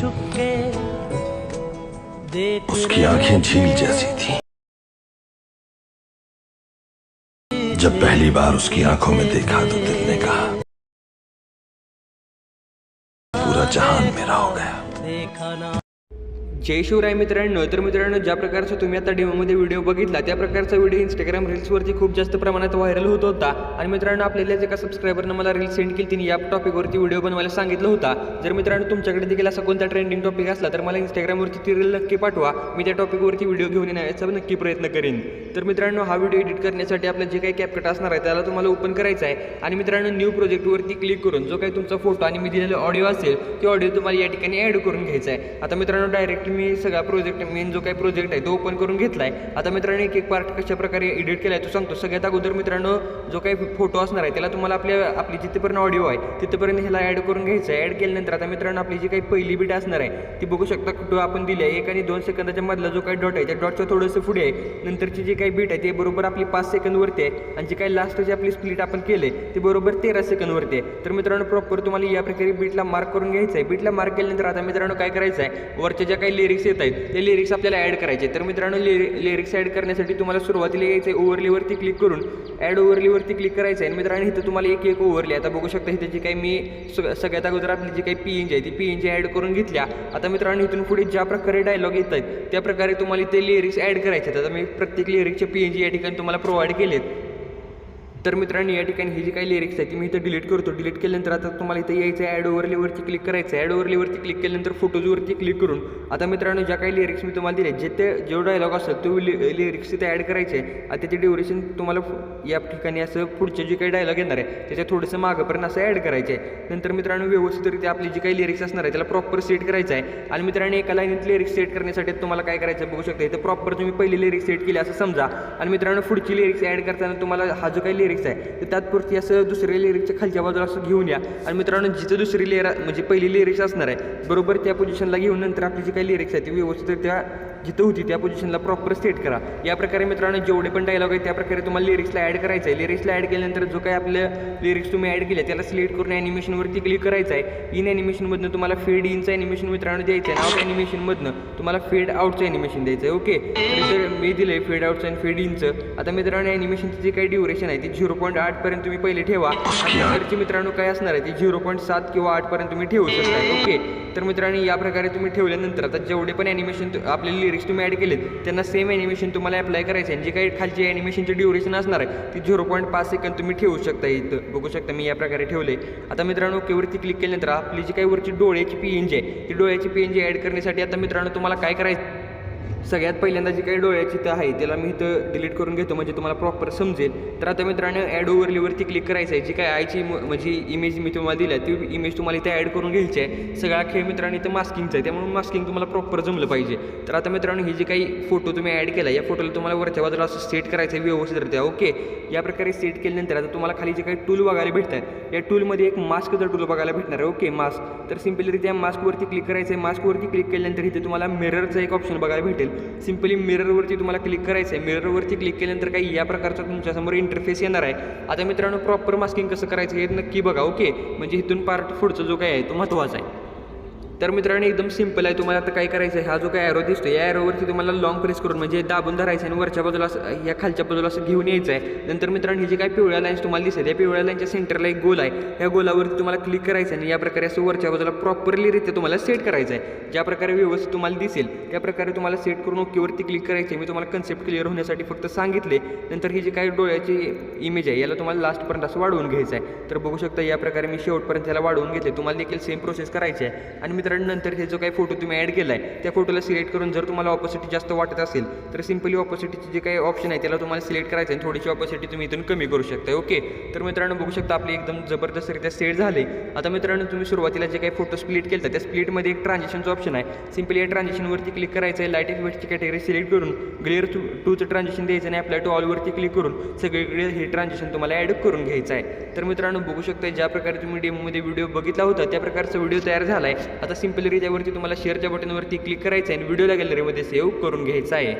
छुपके देख उसकी आंखें झील जैसी थी। जब पहली बार उसकी आंखों में देखा तो दिल ने कहा पूरा जहान मेरा हो गया। देखा ना। जय शिवराय मित्रांनो, तर मित्रांनो ज्या प्रकारचा तुम्ही आता डेमोमध्ये व्हिडिओ बघितला त्या प्रकारचा व्हिडिओ इंस्टाग्राम रील्सवरती खूप जास्त प्रमाणात व्हायरल होत होता आणि मित्रांनो आपल्याला एका सबस्क्रायबरनं मला रील सेंड केली, तिने या टॉपिकवरती व्हिडिओ बनवायला सांगितलं होता। जर मित्रांनो तुमच्याकडे देखील असा कोणता ट्रेंडिंग टॉपिक असला तर मला इंस्टाग्रामवरती ती रील नक्की पाठवा, मी त्या टॉपिकवरती व्हिडिओ घेऊन येण्याचा नक्की प्रयत्न करेन। तर मित्रांनो हा व्हिडिओ एडिट करण्यासाठी आपलं जे काही कॅपकट असणार आहे त्याला तुम्हाला ओपन करायचं आहे आणि मित्रांनो न्यू प्रोजेक्टवरती क्लिक करून जो काही तुमचा फोटो आणि मी दिलेला ऑडिओ असेल तो ऑडिओ तुम्हाला या ठिकाणी ॲड करून घ्यायचा आहे। आता मित्रांनो डायरेक्ट मी सगळा प्रोजेक्ट मेन जो काही प्रोजेक्ट आहे तो ओपन करून घेतलाय। आता मित्रांनो एक एक पार्ट कशा प्रकारे एडिट केलाय तो सांगतो। सगळ्यात अगोदर मित्रांनो जो काही फोटो असणार आहे त्याला तुम्हाला आपली जिथेपर्यंत ऑडिओ आहे तिथेपर्यंत ह्याला ॲड करून घ्यायचं आहे। ॲड केल्यानंतर आता मित्रांनो आपली जी काही पहिली बीट असणार आहे ती बघू शकता कुठं आपण दिली आहे 1 आणि 2 सेकंदाच्या मधला जो काही डॉट आहे त्या डॉटच्या थोडंसं पुढे आहे। नंतरची जी काही बीट आहे ते बरोबर आपली 5 सेकंदवरती आहे आणि जी काही लास्ट जी आपली स्प्लिट आपण केले ते बरोबर 13 सेकंदवरती आहे। तर मित्रांनो प्रॉपर तुम्हाला या प्रकारे बीटला मार्क करून घ्यायचं आहे। बीटला मार्क केल्यानंतर आता मित्रांनो काय करायचं आहे, वरच्या ज्या काही लिरिक्स येत आहेत ते लिरिक्स आपल्याला ॲड करायचे। तर मित्रांनो लिरिक्स ॲड करण्यासाठी तुम्हाला सुरुवातीला यायचं आहे ओव्हरलीवरती क्लिक करून ॲड ओव्हरलीवरती क्लिक करायचं आहे आणि मित्रांनो इथं तुम्हाला एक एक ओव्हरली आता बघू शकता इथे जी काही मी सगळ्यात अगोदर आपली जी काही PNG आहे ती PNG ॲड करून घेतल्या। आता मित्रांनो इथून पुढे ज्या प्रकारे डायलॉग येत आहेत त्या प्रकारे तुम्हाला इथे लिरिक्स ॲड करायचे आहेत। आता मी प्रत्येक लिरिक्सचे PNG या ठिकाणी तुम्हाला प्रोव्हाइड केलेत। तर मित्रांनो या ठिकाणी ही जी काही लिरिक्स आहे ती मी इथं डिलीट करतो। डिलीट केल्यानंतर आता तुम्हाला इथं यायचं आहे ॲड ओव्हरलीवरती क्लिक करायचं आहे। ॲड ओव्हरलीवरती क्लिक केल्यानंतर फोटोजवरती क्लिक करून आता मित्रांनो ज्या काही लिरिक्स मी तुम्हाला दिले जो डायलॉग असेल तो लिरिक्स तिथे ॲड करायचे आहे। आता त्याची ड्युरेशन तुम्हाला या ठिकाणी असं पुढचे जे काही डायलॉग येणार आहे त्याच्या थोडंसं मागंपर्यंत असं ॲड करायचे आहे। नंतर मित्रांनो व्यवस्थितरित्या आपली जी काही लिरिक्स असणार आहे त्याला प्रॉपर सेट करायचं आहे आणि मित्रांनो एका लाईनीत लिरिक्स सेट करण्यासाठी तुम्हाला काय करायचं बघू शकता इथं प्रॉपर तुम्ही पहिली लिरिक्स सेट केली असं समजा आणि मित्रांनो पुढची लिरिक्स ॲड करताना तुम्हाला हा जो काही लिरिक्स आहे तर त्यात पुरती असं दुसऱ्या लिरिक्सच्या खालच्या बाजूला असं घेऊन या आणि मित्रांनो जिथं दुसरी लेअर म्हणजे पहिली लिरिक्स असणार आहे बरोबर त्या पोझिशनला घेऊन नंतर आपली जी काही लिरिक्स आहे ती व्यवस्थित त्या जिथं होती त्या पोझिशनला प्रॉपर सेट करा। या प्रकारे मित्रांनो जेवढे पण डायलॉग आहेत त्या प्रकारे तुम्हाला लिरिक्सला ॲड करायचं आहे। लिरिक्सला ॲड केल्यानंतर जो काही आपल्या लिरिक्स तुम्ही ॲड केले त्याला सिलेक्ट करून ॲनिमेशनवरती क्लिक करायचं आहे। इन ॲनिमेशनमधनं तुम्हाला फेड इनचं ॲनिमेशन मित्रांनो द्यायचं आहे। आउट ॲनिमेशनमधनं तुम्हाला फेड आउटचं ॲनिमेशन द्यायचं आहे। ओके तर मी दिलं आहे फेड आउटचं आणि फेड इनचं। आता मित्रांनो ॲनिमेशनची जी काही ड्युरेशन आहे ती 0.8 पर्यंत तुम्ही पहिले ठेवा आणि नंतरची मित्रांनो काय असणार आहे ती 0.7 किंवा 8 पर्यंत तुम्ही ठेवू शकता। ओके तर मित्रांनो या प्रकारे तुम्ही ठेवल्यानंतर आता जेवढे पण ॲनिमेशन आपले लिरिक्स तुम्ही ॲड केलेत त्यांना सेम ॲनिमेशन तुम्हाला अप्लाय करायचं आहे। जी काही खालची ॲनिमेशनची ड्युरेशन असणार आहे ती 0.5 सेकंद तुम्ही ठेवू शकता। इथं बघू शकता मी या प्रकारे ठेवले। आता मित्रांनो ओकेवरती क्लिक केल्यानंतर आपली जी काही वरची डोळ्याची PNG आहे ती डोळ्याची PNG ॲड करण्यासाठी आता मित्रांनो तुम्हाला काय करायचं, सगळ्यात पहिल्यांदा जी काही डोळ्याची इथं आहे त्याला मी इथं डिलीट करून घेतो म्हणजे तुम्हाला प्रॉपर समजेल। तर आता मित्रांनो ॲड ओव्हरलीवरती क्लिक करायचं आहे। जी काय आयची म्हणजे इमेज मी तुम्हाला दिली आहे ती इमेज तुम्हाला इथे ॲड करून घ्यायची आहे। सगळा खेळ मित्रांनो इथं मास्किंगचा आहे त्यामुळे मास्किंग तुम्हाला प्रॉपर जमलं पाहिजे। तर आता मित्रांनो ही जी काही फोटो तुम्ही ॲड केला या फोटोला तुम्हाला वरच्या बाजूला असं सेट करायचं आहे व्यवस्थितरित्या। ओके या प्रकारे सेट केल्यानंतर आता तुम्हाला खाली जे काही टूल बघायला भेटतात या टूलमध्ये एक मास्कचा टूल बघायला भेटणार आहे। ओके मास्क तर सिम्पलीरित्या मास्कवरती क्लिक करायचं आहे। मास्कवरती क्लिक केल्यानंतर इथे तुम्हाला मिररचा एक ऑप्शन बघायला भेटेल। सिम्पली मिररवरती तुम्हाला क्लिक करायचं आहे। मिररवरती क्लिक केल्यानंतर काही या प्रकारचा तुमच्यासमोर इंटरफेस येणार आहे। आता मित्रांनो प्रॉपर मास्किंग कसं करायचं हे नक्की बघा। ओके म्हणजे इथून पार्ट पुढचा जो काय आहे तो महत्त्वाचा आहे। तर मित्रांनो एकदम सिंपल आहे। तुम्हाला आता काय करायचं आहे, हा जो काय ॲरो दिसतो या ॲरोवरती तुम्हाला लॉंग प्रेस करून म्हणजे दाबून धरायचं आणि वरच्या बाजूला या खालच्या बाजूला असं घेऊन यायचं आहे। नंतर मित्रांनो ही जी काही पिवळ्या लाईन्स तुम्हाला दिसतात या पिवळ्या लाईनच्या सेंटरला एक गोल आहे, या गोलावरती तुम्हाला क्लिक करायचं आणि या प्रकारे असं वरच्या बाजूला प्रॉपरलीरित्या तुम्हाला सेट करायचं आहे। ज्या प्रकारे व्यवस्थित तुम्हाला दिसेल त्या प्रकारे तुम्हाला सेट करून ओकेवरती क्लिक करायचे। मी तुम्हाला कन्सेप्ट क्लिअर होण्यासाठी फक्त सांगितले। नंतर ही जी काही डोळ्याची इमेज आहे याला तुम्हाला लास्टपर्यंत असं वाढवून घ्यायचं आहे। तर बघू शकता या प्रकारे मी शेवटपर्यंत याला वाढवून घेतले। तुम्हाला देखील सेम प्रोसेस करायची आहे। आणि मित्रांनो नंतर हे जो काही फोटो तुम्ही ॲड केला आहे त्या फोटोला सिलेक्ट करून जर तुम्हाला ऑपोसिटी जास्त वाटत असेल तर सिम्पली ऑपोसिटीची जे काही ऑप्शन आहे त्याला तुम्हाला सिलेक्ट करायचं आहे आणि थोडीशी ऑपोसिटी तुम्ही इथून कमी करू शकता। ओके तर मित्रांनो बघू शकता आपली एकदम जबरदस्तरित्या सेट झाले। आता मित्रांनो तुम्ही सुरुवातीला जे काही फोटो स्प्लिट केला त्या स्प्लिटमध्ये एक ट्रान्झिशनचं ऑप्शन आहे। सिम्पली या ट्रान्झिशनवरती क्लिक करायचं आहे। लाईट इफेक्टची कॅटेगरी सिलेक्ट करून ग्लेअर टूचं ट्रान्झिशन द्यायचं आणि अप्लाय टू ऑलवरती क्लिक करून सगळीकडे हे ट्रान्झिशन तुम्हाला ॲड करून घ्यायचं आहे। तर मित्रांनो बघू शकता ज्या प्रकारे तुम्ही डेमोमध्ये व्हिडिओ बघितला होता त्या प्रकारचा व्हिडिओ तयार झाला आहे। आता सिम्पली त्यावरती तुम्हाला शेअरच्या बटनवरती क्लिक करायचं आहे आणि व्हिडिओला गॅलरीमध्ये सेव्ह करून घ्यायचा आहे।